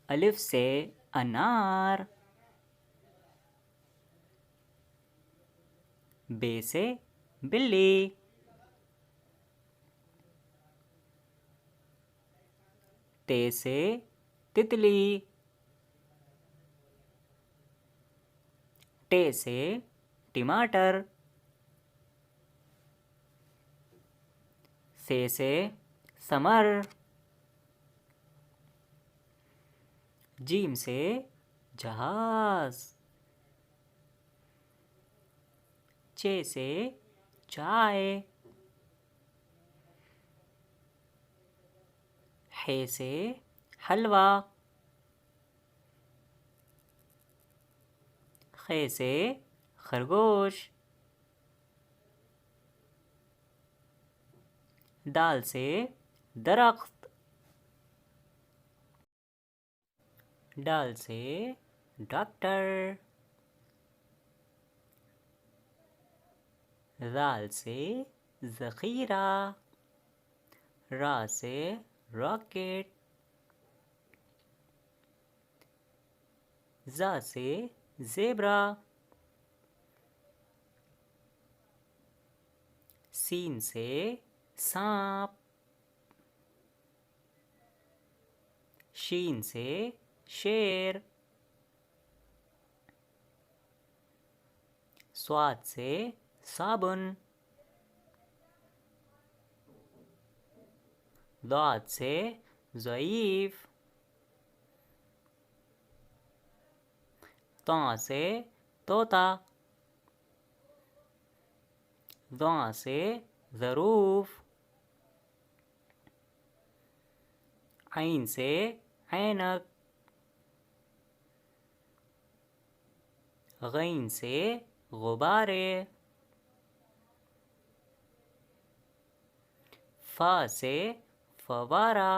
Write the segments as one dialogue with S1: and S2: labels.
S1: अलिफ से अनार। बे से बिल्ली। ते से तितली। टे से टमाटर। से समर। जीम से जहाज। चे से चाय। हे से हलवा। खे से खरगोश। दाल से दरख्त। डाल से डॉक्टर। राल से ज़ख़ीरा। रा से रॉकेट। ज़ा से ज़ेब्रा। सीन से सांप। शीन से शेर। स्वाद से साबुन। दाद से ज़ईफ़। ता से तोता। ज़ा से ज़रूफ़। ऐन से ऐनक। गैन से गुब्बारे। फ़ा से फ़व्वारा।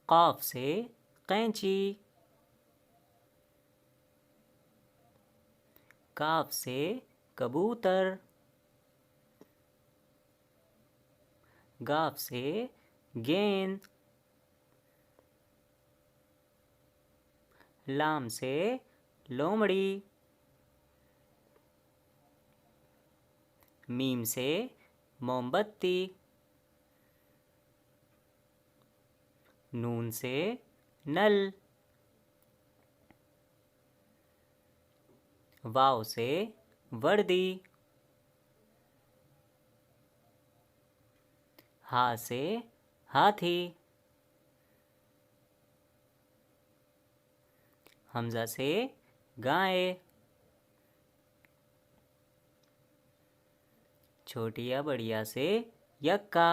S1: क़ाफ़ से कैंची। काफ से कबूतर। गाफ से गेंद। लाम से लोमड़ी। मीम से मोमबत्ती। नून से नल। वाव से वर्दी। हा से हाथी। हमजा से गाय। छोटिया बढ़िया से यक्का।